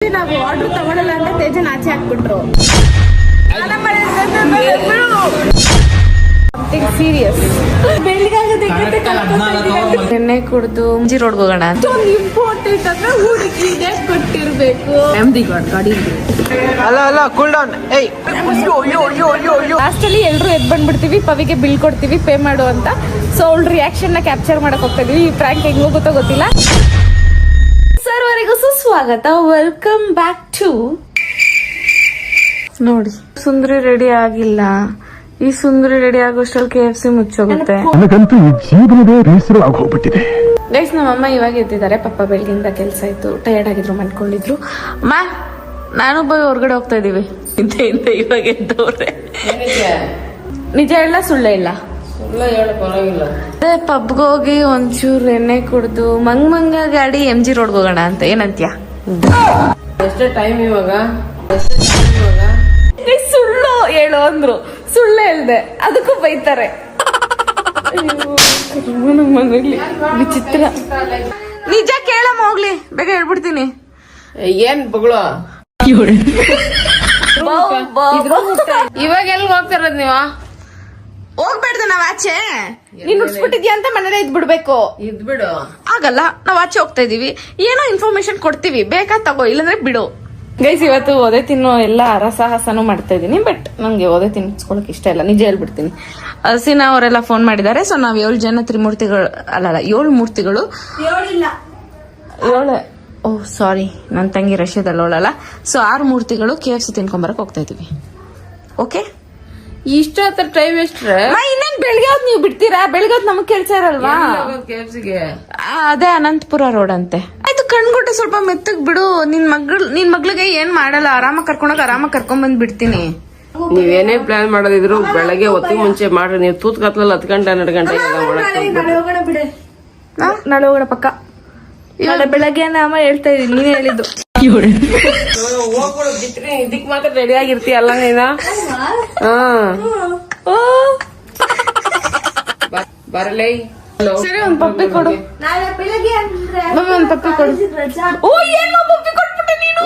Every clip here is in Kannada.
ನಾವು ಆರ್ಡರ್ ತಗೊಳಲ್ಲ ಅಂತ ತೇಜನ್ ಆಚೆ ಹಾಕ್ಬಿಟ್ರು. ಸೀರಿಯಸ್ ಎಣ್ಣೆ ಕುಡ್ದು ಮುಂಜಿ ರೋಡ್ಗೆ ಹೋಗೋಣ ಅಂತ ಇಂಪಾರ್ಟೆಂಟ್ ಅಂದ್ರೆ ಹುಡುಗಿಗೆ ಕೊಟ್ಟಿರ್ಬೇಕು. ಲಾಸ್ಟ್ ಅಲ್ಲಿ ಎಲ್ರು ಎದ್ ಬಂದ್ಬಿಡ್ತೀವಿ, ಪವಿಗೆ ಬಿಲ್ ಕೊಡ್ತೀವಿ ಪೇ ಮಾಡು ಅಂತ. ಸೊ ಅವಳ ರಿಯಾಕ್ಷನ್ ನ ಕ್ಯಾಪ್ಚರ್ ಮಾಡಕ್ ಹೋಗ್ತಾ ಇದೀವಿ. ಈ ಪ್ರಾಂಕ್ ಹೆಂಗ್ ಹೋಗುತ್ತೋ ಗೊತ್ತಿಲ್ಲ. ಸರ್ವರಿಗೂ ಸುಸ್ವಾಗತ. Welcome back to. ನೋಡಿ ಸುಂದರಿ ರೆಡಿ ಆಗಿಲ್ಲ. ಈ ಸುಂದರಿ ರೆಡಿ ಆಗೋಷ್ಟರಲ್ಲಿ KFC ಮುಚ್ಚೋಗುತ್ತೆ. ನನಗಂತೂ ಈ ಜೀವನವೇ ಬೇಸರ ಆಗೋಗ್ಬಿಟ್ಟಿದೆ. ಗೈಸ್ ನಮ್ಮಮ್ಮ ಇವಾಗ ಎದ್ದಿದ್ದಾರೆ. ಪಪ್ಪ ಬೆಳಗಿಂದ ಕೆಲಸ ಇತ್ತು, ಟಯರ್ಡ್ ಆಗಿದ್ರು, ಮಾಡ್ಕೊಂಡಿದ್ರು. ಅಮ್ಮ ನಾನು ಹೋಗಿ ಹೊರಗಡೆ ಹೋಗ್ತಾ ಇದೀವಿ. ಇವಾಗ ಎದ್ದವ್ರೆ. ನಿಜ ಇಲ್ಲ ಸುಳ್ಳೆ ಇಲ್ಲ? ಪಬ್ಗೆ ಹೋಗಿ ಒಂಚೂರು ಎಣ್ಣೆ ಕುಡ್ದು ಮಂಗ ಗಾಡಿ MG ರೋಡ್ಗೆ ಹೋಗೋಣ ಅಂತ. ಏನಂತ್ಯ? ಎಷ್ಟೇ ಟೈಮ್ ಇವಾಗ? ಸುಳ್ಳು ಹೇಳು ಅಂದ್ರು, ಸುಳ್ಳು ಹೇಳ್ದೆ, ಅದಕ್ಕೂ ಬೈತಾರೆ. ಮನೇಲಿ ವಿಚಿತ್ರ. ನಿಜ ಕೇಳಮ್ಮ, ಹೋಗ್ಲಿ ಬೇಗ ಹೇಳ್ಬಿಡ್ತೀನಿ. ಏನ್ ಬಗಳು ಇವಾಗ ಎಲ್ಲಿ ಹೋಗ್ತಾರದ್ ನೀವ? ಹೋಗ್ಬೇಡ್ದು ನಾವ್ ಆಚೆ. ನೀನ್ ಉಡ್ಸ್ಬಿಟ್ಟಿದ್ಯಾ ಅಂತ ಮನೇಲೆ ಇದ್ಬಿಡ್ಬೇಕು. ಇದ್ಬಿಡು. ಆಗಲ್ಲ, ನಾವ್ ಆಚೆ ಹೋಗ್ತಾ ಇದೀವಿ, ಏನೋ ಇನ್ಫಾರ್ಮೇಶನ್ ಕೊಡ್ತೀವಿ, ಬೇಕಾ ತಗೋ, ಇಲ್ಲಾಂದ್ರೆ ಬಿಡು. ಗೈಸ್ ಇವತ್ತು ಓದೆ ತಿನ್ನೋ ಎಲ್ಲ ರಸಹಾಸನೂ ಮಾಡ್ತಾ ಇದೀನಿ. ಬಟ್ ನಂಗೆ ಓದೆ ತಿನ್ಸ್ಕೊಳಕ್ ಇಷ್ಟ ಇಲ್ಲ, ನಿಜ ಹೇಳ್ಬಿಡ್ತೀನಿ. ಸಿನಾ ಅವರೆಲ್ಲ ಫೋನ್ ಮಾಡಿದ್ದಾರೆ. ಸೊ ನಾವ್ 7 ಜನ ತ್ರಿಮೂರ್ತಿಗಳು, ಅಲ್ಲ 7 ಮೂರ್ತಿಗಳು. 7 ಓಹ್ ಸಾರಿ, ನನ್ನ ತಂಗಿ ರಷ್ಯಾದಲ್ಲಿ ಅವಳಲ್ಲ. ಸೊ 6 ಮೂರ್ತಿಗಳು KFC ತಿನ್ಕೊಂಬರಕ್ ಹೋಗ್ತಾ ಇದೀವಿ. ಓಕೆ, ಇಷ್ಟೊತ್ತ ಟೈಮ್ ಎಷ್ಟ್ರೆ? ಇನ್ನೇನ್ ಬೆಳಗ್ಗೆ ಹೊತ್ತು ನೀವು ಬಿಡ್ತೀರಾ? ಬೆಳಗ್ಗೆ ಹೊತ್ತು ನಮಗ್ ಕೆಲ್ಸ ಇರಲ್ವಾ? KFCಗೆ ಅದೇ ಅನಂತಪುರ ರೋಡ್ ಅಂತೆ. ಆಯ್ತು, ಕಣ್ಗುಟ್ಟೆ ಸ್ವಲ್ಪ ಮೆತ್ತಗ್ ಬಿಡು. ನಿನ್ ಮಗ್ಳಿಗೆ ಏನ್ ಮಾಡಲ್ಲ, ಆರಾಮಾಗಿ ಕರ್ಕೊಂಡ್ ಬಂದ್ ಬಿಡ್ತೀನಿ. ನೀವೇನೇ ಪ್ಲಾನ್ ಮಾಡೋದಿದ್ರು ಬೆಳಗ್ಗೆ ಹೊತ್ತಿಗೆ ಮುಂಚೆ ಮಾಡ್ರಿ. ನೀವು ತೂತ್ ಕತ್ಲಲ್ಲಿ 10 ಗಂಟೆ 12 ಗಂಟೆ ನಾಳೆ ಹೋಗೋಣ ಪಕ್ಕ. ನಾಳೆ ಬೆಳಗ್ಗೆ ಅಮ್ಮ ಹೇಳ್ತಾ ಇದೀನಿ, ನೀನೇ ಹೇಳಿದ್ದು. ಹೋಗ್ಬಿಡು, ಇದಕ್ ಮಾತ್ರ ರೆಡಿ ಆಗಿರ್ತೀಯಲ್ಲ ನೀನ. ಬರಲೇ ಸರಿ, ಒಂದ್ ಪಪ್ಪಿ ಕೊಡು. ಒಂದ್ ಪಪ್ಪಿ ಕೊಡು. ಓ ಏನು ಪಪ್ಪಿ ಕೊಟ್ಬಿಟ್ಟೆ ನೀನು?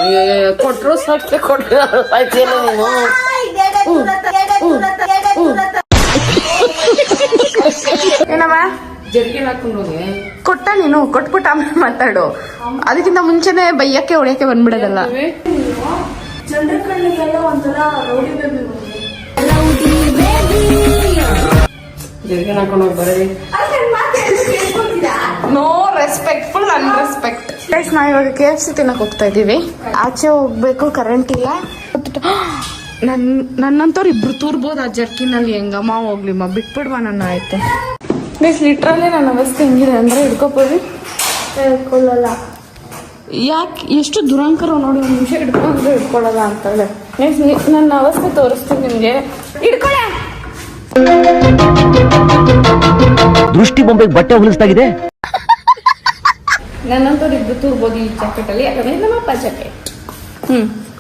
ಕೊಟ್ರು ಸಾಕ್ತೆ, ಕೊಟ್ರು ಸಾಯ್ತಿಯಲ್ಲ ನೀನು. ಏನಮ್ಮ ಜರ್ಗಿನ್ ಹಾಕೊಂಡು ಹೋಗಿ ಕೊಟ್ಟ ನೀನು? ಕೊಟ್ಬಿಟ್ಟು ಆಮೇಲೆ ಮಾತಾಡು. ಅದಕ್ಕಿಂತ ಮುಂಚೆನೆ ಬೈಯಕ್ಕೆ ಹೊಡೆಯಕ್ಕೆ ಬಂದ್ಬಿಡೋದಲ್ಲ. ಜರ್ಗಿನ್ ಹಾಕೊಂಡು ಹೋಗಿ ಬರೀ. No respect, full unrespect. Guys ನಾವ್ ಇವಾಗ KFC ತಿನ್ನಕ್ ಹೋಗ್ತಾ ಇದೀವಿ. ಆಚೆ ಹೋಗ್ಬೇಕು, ಕರೆಂಟ್ ಇಲ್ಲ. ನನ್ನಂತವ್ರು ಇಬ್ರು ತೂರ್ಬೋದು ಆ ಜರ್ಕಿನಲ್ಲಿ. ಹೆಂಗಮ್ಮ ಹೋಗ್ಲಿಮ್ಮ, ಬಿಟ್ಬಿಡ್ವಾ ನನ್ನ. ಆಯ್ತು ಗೈಸ್, ಲಿಟ್ರಲಿ ನನ್ನ ಅವಸ್ಥೆ ಹೆಂಗಿದೆ ಅಂದ್ರೆ, ಹಿಡ್ಕೊಬೋದು ಹಿಡ್ಕೊಳ್ಳಲ್ಲ. ಯಾಕೆ ಎಷ್ಟು ದುರಂಕರ ನೋಡಿ, 1 ನಿಮಿಷ ಹಿಡ್ಕೊಂಡ್ರೆ ಹಿಡ್ಕೊಳ್ಳಲ್ಲ ಅಂತಾಳೆ. ನನ್ನ ಅವಸ್ಥೆ ತೋರಿಸ್ತೀನಿ ನಿಮ್ಗೆ. ಹಿಡ್ಕೊಳ್ಳ. ದೃಷ್ಟಿ ಬೊಂಬೆಗೆ ಬಟ್ಟೆ ಹೊಲಿಸ್ತಾಗಿದೆ. ನನ್ನಂತವ್ರು ಇಬ್ರು ತೂರ್ಬೋದು ಈ ಜಾಕೆಟ್ ಅಲ್ಲಿ, ಯಾಕಂದ್ರೆ ನಮ್ಮಪ್ಪ ಜಾಕೆಟ್.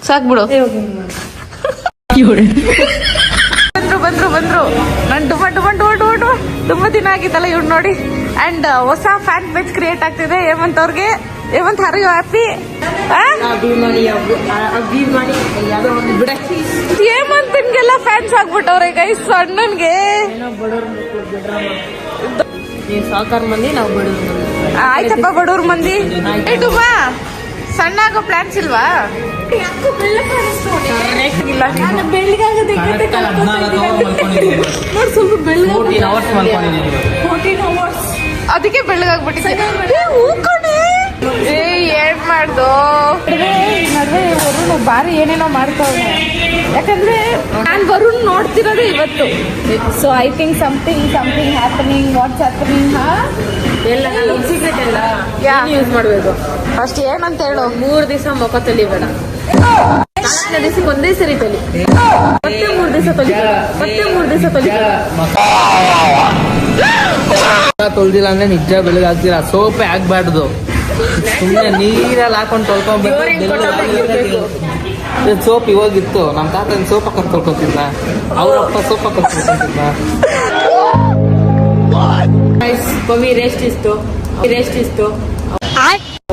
ಸಾಕ್ಬಿಡು. ಬಂದ್ರು ನನ್ ತುಂಬಾ ದಿನ ಆಗಿತ್ತಲ್ಲ ಇವ್ರು ನೋಡಿ. ಅಂಡ್ ಹೊಸ ಫ್ಯಾನ್ ಪೇಜ್ ಕ್ರಿಯೇಟ್ ಆಗ್ತಿದೆ ಹೇಮಂತ್ ಅವ್ರಿಗೆ. Hemanth, have you happy? ಹೇಮಂತನ್ಗೆಲ್ಲ ಫ್ಯಾನ್ಸ್ ಆಗ್ಬಿಟ್ಟವ್ರೆ ಗೈಸ್. ಸಣ್ಣನ್ಗೆ ಸಾಕಾರ ಮಂದಿ, ನಾವು ಬಡವ್ರು. ಆಯ್ತಪ್ಪ, ಬಡವ್ರ ಮಂದಿ. ಏಟುಮಾ ಸಣ್ಣ ಆಗೋ ಪ್ಲಾನ್ಸ್ ಇಲ್ವಾ? ಅದಕ್ಕೆ ಬೆಳ್ಳಗಾಗ್ಬಿಟ್ಟಿದೆ. ಏನ್ ಮಾಡ್ದು ನಡುವೆ ವರುಣ್ ಬಾರಿ ಏನೇನೋ ಮಾಡ್ತಾವ್ರೆ. ಯಾಕಂದ್ರೆ ನಾನ್ ವರುಣ್ ನೋಡ್ತಿರೋದು ಇವತ್ತು. So I think something happening. What's happening? ಎಲ್ಲ ಸೀಕ್ರೆಟ್ ಎಲ್ಲ ಯೂಸ್ ಮಾಡ್ಬೇಕು. ಫಸ್ಟ್ ಏನಂತ ಹೇಳು. 3 ದಿವಸ ಮುಖ ತೊಳಿಬೇಡ. 4ನೇ ದಿವಸಕ್ಕೆ ಒಂದೇ ಸರಿ ತೊಳಿ. ಮತ್ತೆ 3 ದಿವಸ ತೊಳಿ. ತೊಳ್ದಿಲ್ಲ ಅಂದ್ರೆ ನಿಜ ಬೆಳಗಾಗ್ತೀರಾ. ಸೋಪೆ ಆಗ್ಬಾರ್ದು, ಸುಮ್ಮನೆ ನೀರಲ್ಲಿ ಹಾಕೊಂಡು ತೊಳ್ಕೊಂಡ್ಬೇಕು. ಸೋಪ್ ಇವಾಗಿತ್ತು, ನಮ್ ತಾತ ಸೋಪ್ ಹಾಕೊಂಡು ತೊಳ್ಕೊತಿದ್ದ, ಅವ್ರಪ್ಪ ಸೋಪ್ ಹಾಕೊಂಡು ತೊಳ್ಕೊತಿದ್ದ. ಪವಿ ರೆಸ್ಟ್ ಇಷ್ಟು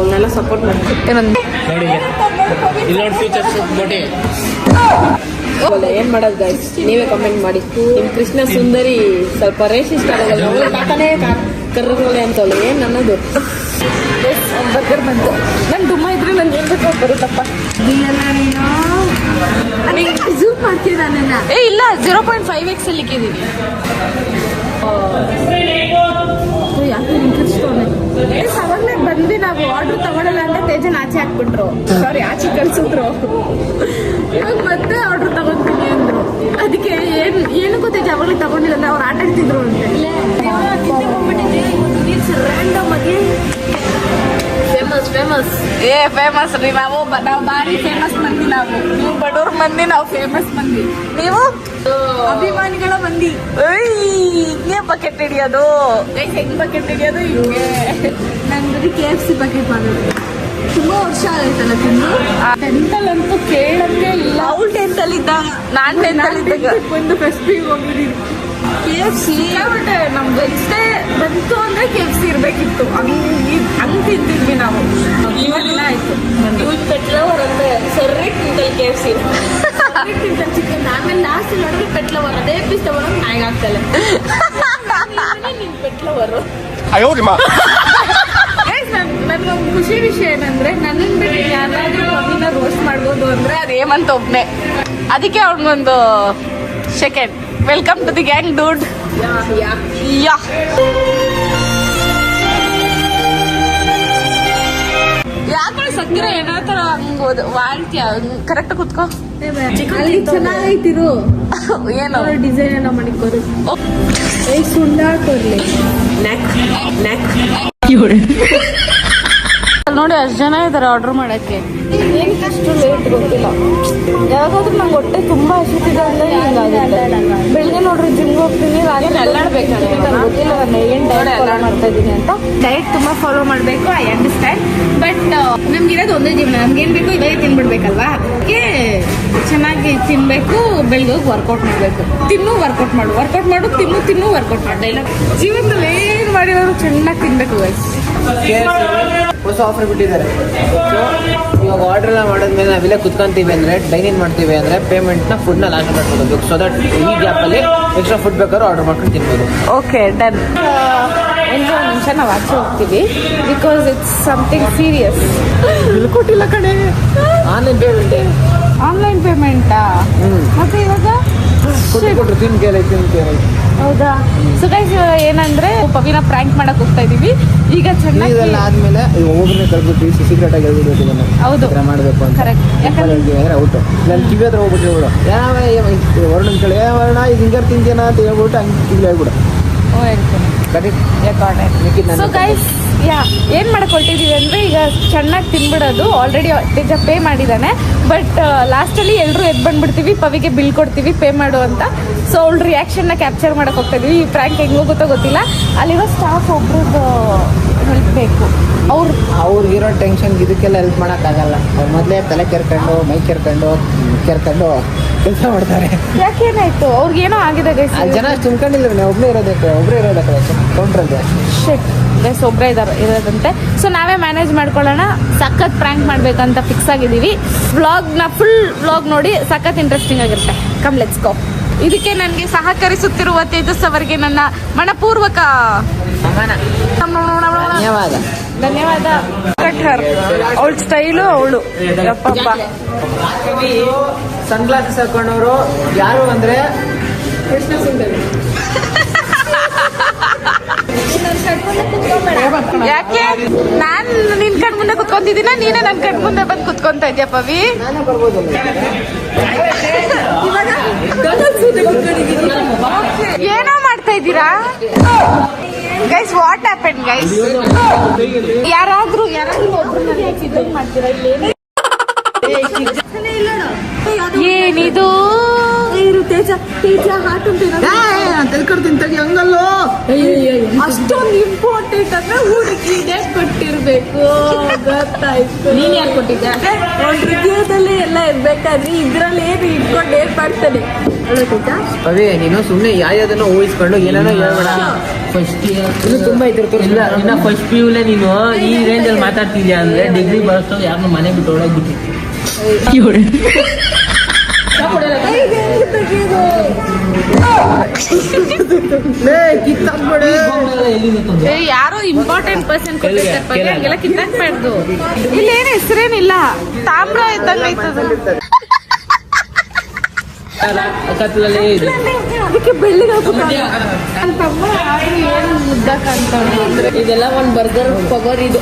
ಅವನ್ನೆಲ್ಲ ಸಪೋರ್ಟ್ ಮಾಡ್ತೀನಿ ಏನೊಂದು ನೋಡಿ ಇಲ್ಲಿ ನೋಡಿ ಫೀಚರ್ಸ್ ನೋಡಿ. ಏನ್ ಮಾಡೋದು ಗೈಸ್, ನೀವೇ ಕಮೆಂಟ್ ಮಾಡಿ. ನಿಮ್ ಕೃಷ್ಣ ಸುಂದರಿ ಸ್ವಲ್ಪ ರೇಷ್ ಇಷ್ಟ ಆಗಲ್ಲ, ಕಾಕನೇ ಕರ್ರಗೋಳೆ ಅಂತವಲ್ಲ ಏನ್ ಅನ್ನೋದು. ಬರ್ಗರ್ ಬಂತು. ನನ್ ಡುಮ್ಮ ಇದ್ರೆ ನನ್ಗೆ ಏನ್ ಬೇಕು ಬರುತ್ತಪ್ಪ. ಝೂಮ್ ಮಾಡ್ತೀನಿ ನಾನೆಲ್ಲ. ಇಲ್ಲ 0.5x ಅಲ್ಲಿ ಇಕ್ಕಿದೀನಿ. ಯಾಕೆ ಅವಾಗಲೇ ಬಂದ್ವಿ ನಾವು ಆರ್ಡರ್ ತಗೊಳಲ್ಲ ಅಂತ ತೇಜನ್ ಆಚೆ ಹಾಕ್ಬಿಟ್ರು, ಸಾರಿ ಆಚೆ ಕಳ್ಸಿದ್ರು. ಇವಾಗ ಮತ್ತೆ ಆರ್ಡರ್ ತಗೊಂತೀನಿ ಅಂದ್ರು. ಅದಕ್ಕೆ ಏನಕ್ಕೂ ತೇಜ ಅವಾಗಲೇ ತಗೊಂಡಿಲ್ಲ ಅಂದ್ರೆ ಅವ್ರು ಆಟ ಆಡ್ತಿದ್ರು ಅಂತ. ಫೇಮಸ್ ಫೇಮಸ್ ರೀ ನಾವು ಭಾರಿ ಫೇಮಸ್ ಮಂದಿ. ನೀವು ಬಡವ್ರ ಮಂದಿ, ನಾವು ಫೇಮಸ್ ಮಂದಿ. ನೀವು ಅಭಿಮಾನಿಗಳ ಮಂದಿ. ಹಿಂಗೆ ಬಕೆಟ್ ಹಿಡಿಯೋದು, ಹೆಂಗ್ ಬಕೆಟ್ ಹಿಡಿಯೋದು ಹಿಂಗೆ. ನಂದು KFC ಬಕೆಟ್ ಮಾಡೋದು ತುಂಬಾ ವರ್ಷ ಆಗೈತಲ್ಲ ತಿಂದು. 10th ಅಂತೂ ಕೇಳಂಗೆ ಇಲ್ಲ. ಅವ್ಳು 10th ಅಲ್ಲಿ ಇದ್ದಾಗ, ನಾನ್ 10th ಅಲ್ಲಿ ಇದ್ದಾಗ ಒಂದು ಫೆಸ್ಟಿವ್ ಹೋಗಿದ್ದೀನಿ. KFC ಬಟ್ ನಮ್ ವೆನ್ಸ್ಡೇ ಬಂತು ಅಂದ್ರೆ KFC ಇರ್ಬೇಕಿತ್ತು. ಹಂಗ್ ತಿಂತಿದ್ವಿ ನಾವು. ಇವಾಗೆಲ್ಲ ಆಯ್ತು. ಇವನ್ ಪೆಟ್ಲವರ್ ಅಂದ್ರೆ ಸರ್ರಿ ತಿಂತಲ್ KFC ತಿಂತಲ್ ಚಿಕನ್. ಆಮೇಲೆ ಲಾಸ್ಟ್ ನೋಡಿದ್ರೆ ಪೆಟ್ಲವರ್ ಅದೇ ಪೀಸ್ ತಗೊಂಡು ನಾಯಿಗೆ ಆಗ್ತಲ್ಲ. ನಿನ್ ಪೆಟ್ಲವರು ನನ್ಗೊಂದು ಖುಷಿ ವಿಷಯ ಏನಂದ್ರೆ ನನ್ನ ಬಿಟ್ಟು ಯಾರಾದ್ರೂ ಮಮ್ಮಿನ ರೋಸ್ಟ್ ಮಾಡ್ಬೋದು ಅಂದ್ರೆ ಅದು ಹೇಮಂತ್ ಒಬ್ನೇ. ಅದಕ್ಕೆ ಅವ್ನಿಗೊಂದು second welcome to the gang dude. ಯಾ ಯಾಕೆ ಸತ್ತಿರ ಏನೋ ತರ ಹಂಗೋದು ವಾಂತ್ಯ. ಕರೆಕ್ಟ್ ಕುತ್ಕೋ. ಚೆನ್ನಾಗೈತಿರು ಏನೋ ಡಿಸೈನ್ ಎಲ್ಲ ಮಾಡಿಕೋರು. ಸುಂಡಾಡ್ಕೊರ್ಲಿ ನೋಡಿ ಅಷ್ಟು ಜನ ಇದಾರೆ ಆರ್ಡರ್ ಮಾಡಕ್ಕೆ. ಏನಕ್ಕೆ ಅಷ್ಟು ಲೇಟ್ ಗೊತ್ತಿಲ್ಲ. ಯಾವಾಗಾದ್ರೂ ನಂಗೆ ಹೊಟ್ಟೆ ತುಂಬಾ ಹಸಿತಿದೆ ಅಂದ್ರೆ ಹಿಂಗಾಗುತ್ತೆ. ಬೆಳಿಗ್ಗೆ ನೋಡ್ರಿ ಜಿಮ್ ಹೋಗ್ತೀನಿ, ಗೊತ್ತಿಲ್ಲ ನಾನು ಏನ್ ಡಯಟ್ ಮಾಡ್ತಾ ಇದ್ದೀನಿ ಅಂತ. ಡಯಟ್ ತುಂಬಾ ಫಾಲೋ ಮಾಡ್ಬೇಕು, ಐ ಅಂಡರ್ಸ್ಟ್ಯಾಂಡ್. ಬಟ್ ನಮ್ಗಿರೋದು ಒಂದೇ ಜೀವನ, ನಮ್ಗೇನ್ ಬೇಕು ಇದೇ ತಿನ್ಬಿಡ್ಬೇಕಲ್ವಾ. ಅದಕ್ಕೆ ಚೆನ್ನಾಗಿ ತಿನ್ಬೇಕು, ಬೆಳಿಗ್ಗೆ ಹೋಗಿ ವರ್ಕೌಟ್ ಮಾಡ್ಬೇಕು. ವರ್ಕೌಟ್ ಮಾಡು ತಿನ್ನು ವರ್ಕೌಟ್ ಮಾಡು. ಜೀವನದಲ್ಲಿ ಏನ್ ಮಾಡಿರೋರು ಚೆನ್ನಾಗಿ ತಿನ್ಬೇಕು ಗೈಸ್. ಹೊಸ ಆಫರ್ ಬಿಟ್ಟಿದ್ದಾರೆ. ಇವಾಗ ಆರ್ಡರ್ ಎಲ್ಲ ಮಾಡಿದ್ಮೇಲೆ ನಾವಿಲ್ಲೇ ಕುತ್ಕೊಂತೀವಿ ಅಂದ್ರೆ, ಡೈನಿಂಗ್ ಮಾಡ್ತೀವಿ ಅಂದ್ರೆ ಪೇಮೆಂಟ್ನ ಫುಡ್ನ ಲಾಸ್ಟ್ ಮಾಡ್ಬೋದು. ಸೊ ದಟ್ ಈ ಗ್ಯಾಪಲ್ಲಿ ಎಕ್ಸ್ಟ್ರಾ ಫುಡ್ ಬೇಕಾದ್ರೂ ಆರ್ಡರ್ ಮಾಡ್ಕೊಂಡು ತಿನ್ಬೋದು. Okay done. ಒಂದು ನಿಮಿಷ ನಾವು ಆಚೆ ಹೋಗ್ತೀವಿ ಬಿಕಾಸ್ ಇಟ್ಸ್ ಸಮಥಿಂಗ್ ಸೀರಿಯಸ್. ಕೊಟ್ಟಿಲ್ಲ ಕಡೆ. ಆನ್ಲೈನ್ ಪೇಮೆಂಟಾ? ಮತ್ತೆ ಇವಾಗ ಕೊಟ್ಟರು ತಿನ್ಕೇಳಿ. ಹೌದಾ? ಸೊ ಗೈಸ್ ಏನಂದ್ರೆ ಪವಿನ ಪ್ರ್ಯಾಂಕ್ ಮಾಡಕ್ ಹೋಗ್ತಾ ಇದೀವಿ ಈಗ. ಚೆನ್ನಾಗಿ ಆದ್ಮೇಲೆ ಒಬ್ಬನೇ ಕಳ್ಬಿಟ್ಟು ಸೀಕ್ರೆಟ್ ಆಗಿ ಹೇಳ್ಬಿಡ್ಬೇಕು ಇದನ್ನ. ಹೌದು ಮಾಡಬೇಕು ಅಂತ. ಕರೆಕ್ಟ್. ಯಾಕಂದ್ರೆ ಔಟ್ ನಾನು ಕಿವಿ ಹತ್ರ ಹೋಗ್ಬಿಟ್ಟು ಹೇಳು ಯಾವ ವರ್ಣ ಕೇಳಿ ವರ್ಣ ಇದು ಹಿಂಗಾರು ತಿಂತೇನ ಅಂತ ಹೇಳ್ಬಿಟ್ಟು ಹಂಗೆ ಕಿವಿ ಹೇಳ್ಬಿಡು. ಸೊ ಗೈಸ್ ಏನ್ ಮಾಡಕ್ ಹೊರಟಿದೀವಿ ಅಂದ್ರೆ ಈಗ ಚೆನ್ನಾಗಿ ತಿನ್ಬಿಡೋದು. ಆಲ್ರೆಡಿ ತೇಜ ಪೇ ಮಾಡಿದಾನೆ. ಬಟ್ ಲಾಸ್ಟಲ್ಲಿ ಎಲ್ಲರೂ ಎದ್ದು ಬಂದ್ಬಿಡ್ತೀವಿ, ಪವಿಗೆ ಬಿಲ್ ಕೊಡ್ತೀವಿ ಪೇ ಮಾಡು ಅಂತ. ಸೊ ಅವಳ ರಿಯಾಕ್ಷನ್ನ ಕ್ಯಾಪ್ಚರ್ ಮಾಡಕ್ ಹೋಗ್ತಾ ಇದೀವಿ. ಈ ಪ್ರ್ಯಾಂಕ್ ಹೆಂಗ್ ಹೋಗುತ್ತೋ ಗೊತ್ತಿಲ್ಲ. ಅಲ್ಲಿರೋ ಸ್ಟಾಫ್ ಒಬ್ರದ್ದು ಹೆಲ್ಪ್ ಬೇಕು. ಅವ್ರಿಗಿರೋ ಟೆನ್ಷನ್ ಇದಕ್ಕೆಲ್ಲ ಹೆಲ್ಪ್ ಮಾಡೋಕ್ಕಾಗಲ್ಲ. ಅವ್ರು ಮೊದಲೇ ತಲೆ ಕೆರ್ಕೊಂಡು ಮೈ ಕೆರ್ಕೊಂಡು ಕೆಲಸ ಮಾಡ್ತಾರೆ. ಯಾಕೇನಾಯ್ತು? ಅವ್ರಿಗೇನೋ ಆಗಿದೆ ಗೈಸ್. ಜನ ತುಂಬ್ಕೊಂಡಿಲ್ಲ, ಒಬ್ಬರೇ ಇರೋದಕ್ಕೆ ಕೌಂಟ್ರಲ್ಲಿ ಶೆಟ್ ಗೈಸ್ ಒಬ್ಬರೇ ಇರೋದಂತೆ. ಸೊ ನಾವೇ ಮ್ಯಾನೇಜ್ ಮಾಡ್ಕೊಳ್ಳೋಣ. ಸಖತ್ ಪ್ರ್ಯಾಂಕ್ ಮಾಡ್ಬೇಕಂತ ಫಿಕ್ಸ್ ಆಗಿದ್ದೀವಿ. ಫುಲ್ ವ್ಲಾಗ್ ನೋಡಿ, ಸಖತ್ ಇಂಟ್ರೆಸ್ಟಿಂಗ್ ಆಗಿರುತ್ತೆ. Come let's go. ಇದಕ್ಕೆ ನನಗೆ ಸಹಕರಿಸುತ್ತಿರುವ ತೇಜಸ್ ಅವರಿಗೆ ನನ್ನ ಮನಪೂರ್ವಕ ಧನ್ಯವಾದ. ಅವಳ ಸ್ಟೈಲು ಅವಳು ಸನ್ ಗ್ಲಾಸಸ್ ಹಾಕೊಂಡವರು ಯಾರು ಅಂದ್ರೆ ಕೃಷ್ಣ ಸುಂದರಿ. ಯಾಕೆ ನಾನ್ ನಿನ್ ಕಣ್ ಮುಂದೆ ಕುತ್ಕೊಂತಿದ್ದೀನ, ನೀನೇ ನನ್ ಕಣ್ ಮುಂದೆ ಬಂದು ಕುತ್ಕೊಂತ ಇದ್ಯಾ ಪವಿ? ಏನೋ ಮಾಡ್ತಾ ಇದ್ದೀರಾ ಗೈಸ್? What happen guys? ಯಾರಾದ್ರೂ ಮಾಡ್ತೀರಾ? ಏನಿದು? ತೇಜ ಹಾಟ್ ಉಂಟು ತೆಲ್ಕೊಡ್ತೀನಿ ತಗಿ ಹಂಗಲ್ಲೋ. ಅಷ್ಟೊಂದು ಇಂಪಾರ್ಟೆಂಟ್ ಅಂದ್ರೆ ಹುಡುಗಿಗೆ ಕೊಟ್ಟಿರ್ಬೇಕು. ಗೊತ್ತಾಯ್ತು. ನೀನ್ ಯಾರು ಕೊಟ್ಟಿದ್ದೆ? ಅವ್ನ ಹೃದಯದಲ್ಲಿ ಎಲ್ಲ ಇರ್ಬೇಕಾದ್ರೆ ಇದ್ರಲ್ಲಿ ಏನು ಇಟ್ಕೊಂಡು ಏನ್ ಮಾಡ್ತಾನೆ ಗೊತ್ತಾಯ್ತಾ? ಪವಿ ನೀನು ಸುಮ್ಮನೆ ಯಾವ್ದನ್ನ ಊಹಿಸ್ಕೊಂಡು ಏನೇನೋ ಹೇಳ್ಬೇಡ. ಫಸ್ಟ್ ಇನ್ನು ತುಂಬಾ ಇದ್ರು ಇಲ್ಲ, ಇನ್ನ ಫಸ್ಟ್ ಪಿ ಯುಲೇ ನೀನು ಈ ರೇಂಜ್ ಅಲ್ಲಿ ಮಾತಾಡ್ತಿದ್ಯಾ ಅಂದ್ರೆ ಡಿಗ್ರಿ ಬಳಸ್ತು ಯಾರನ್ನ ಮನೆ ಬಿಟ್ಟು ಒಳಗ್ಬಿಟ್ಟು ಯಾರೋ ಇಂಪಾರ್ಟೆಂಟ್ ಪರ್ಸನ್ ಕೊಟ್ಟಿರ್ತಾರೆ, ಹಂಗೆಲ್ಲ ಕಿತ್ತಾಕ್ಬಾರ್ದು. ಇಲ್ಲಿ ಏನು ಹೆಸರೇನಿಲ್ಲ, ತಾಮ್ರ ಇದ್ದಂಗೆ ಆಯ್ತದ. ಕತ್ಲಲ್ಲೇ ಇದೆ. ಅದಕ್ಕೆ ಬೆಳ್ಳಿಗೆ ನನ್ನ ತಮ್ಮ ಆದ್ರೂ ಏನು ಮುದ್ದ ಕಾಣ್ತಾನೆ ಅಂದ್ರೆ ಇದೆಲ್ಲ ಒಂದು ಬರ್ಗರ್ ಪವರ್ ಇದು.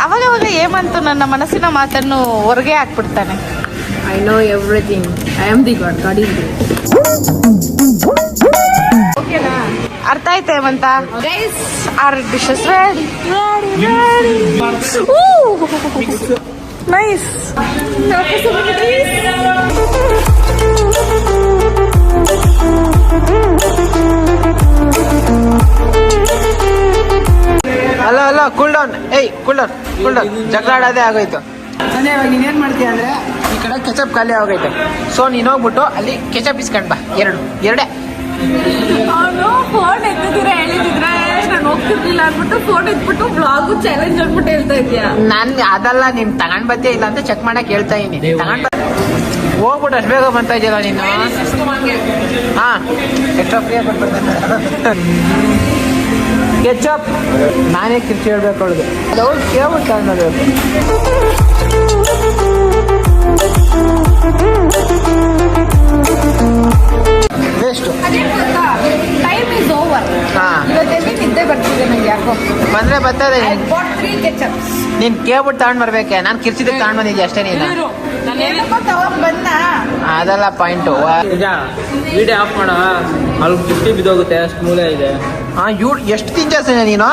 ಅವಾಗ ಏಮಂತು ನನ್ನ ಮನಸ್ಸಿನ ಮಾತನ್ನು ಹೊರಗೆ ಹಾಕ್ಬಿಡ್ತಾನೆ. I know everything. I am the God. God is ಓಕೆನಾ? ಅರ್ಥ ಆಯ್ತಾ ಹೇಮಂತ? Guys, are dishes ready? Nice. ಅಲ್ಲ ಅಲ್ಲ, ಕೂಲ್ ಡೌನ್. Cool down. ಜಗಳ ಆಡೋದೇ ಆಗೋಯ್ತು. ಅಂದ್ರೆ ಇವಾಗ ನೀನೇನ್ ಮಾಡ್ತೀಯ ಅಂದ್ರೆ ಈ ಕಡೆ ಕೆಚಪ್ ಖಾಲಿ ಆಗೋಯ್ತು. ಸೊ ನೀನ್ ಹೋಗ್ಬಿಟ್ಟು ಅಲ್ಲಿ ಕೆಚಪ್ ಇಸ್ಕೊಂಡ್ ಬಾ. ಎರಡೇ. ಅವನು ಫೋನ್ ಎತ್ತಿದ್ರೆ ಹೇಳಿದ್ರೆ ನಾನು ಹೋಗ್ತಿರ್ಲಿಲ್ಲ ಅಂದ್ಬಿಟ್ಟು ಫೋನ್ ಎತ್ಬಿಟ್ಟು ಬ್ಲಾಗು ಚಾಲೆಂಜ್ ಅಂದ್ಬಿಟ್ಟು ಹೇಳ್ತಾ ಇದೀಯಾ? ನಾನ್ ಅದಲ್ಲ, ನೀನ್ ತಗೊಂಡ್ ಬತ್ತೀಯ ಇಲ್ಲ ಅಂತ ಚೆಕ್ ಮಾಡಕ್ ಹೇಳ್ತಾ ಇದೀನಿ. ತಗೊಂಡ್ ಹೋಗ್ಬಿಟ್ಟು ಅಷ್ಟು ಬೇಗ ಬಂತ ಇದೆಯಲ್ಲ ನೀನು. ಹಾ, ಎಕ್ಸ್ಟ್ರಾ ಫ್ರೀ ಆಗಿ ಕೆಚಪ್ ನಾನೇ ಕಿರ್ಚಿ ಹೇಳ್ಬೇಕು ಅವಳಿಗೆ. ಅವ್ರು ಕೇಳ್ಬಿಟ್ಟು ತಗೊಂಡ್ಬೇಕು. ವೇಸ್ಟು. Time is over. ಹಾ, ಇವತ್ತೇನೆ ನಿದ್ದೆ ಬರ್ತಿದೆ ನಂಗೆ ಯಾಕೋ. ಬಂದ್ರೆ ಬರ್ತದೆ. I bought 3 ಕೆಚಪ್ಸ್. ನೀನ್ ಕೇಳ್ಬಿಟ್ಟು ತಗೊಂಡ್ ಬರ್ಬೇಕೆ? ನಾನು ಕಿರ್ಚಿದಕ್ಕೆ ತಗೊಂಡ್ ಬಂದಿದ್ದೆ ಅಷ್ಟೇ. ನೀನು ಏನಕ್ಕೋ ತಗೊಂಡ್ ಬಂದ. ಅದೆಲ್ಲ ಪಾಯಿಂಟು. ನಿಜ. ವಿಡಿಯೋ ಆಫ್ ಮಾಡ. ಅಲ್ಲಿ ಬುಟ್ಟಿ ಬಿದ್ದೋಗುತ್ತೆ, ಅಷ್ಟು ಮೂಲೆ ಇದೆ. ಹಾ, ಎಷ್ಟು ತಿಂಜಾಸೇನೆ ನೀನು?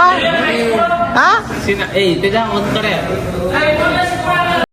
ಹಾ, ಏಯ್ ತೇಜ ಒಂದ್ ಕಡೆ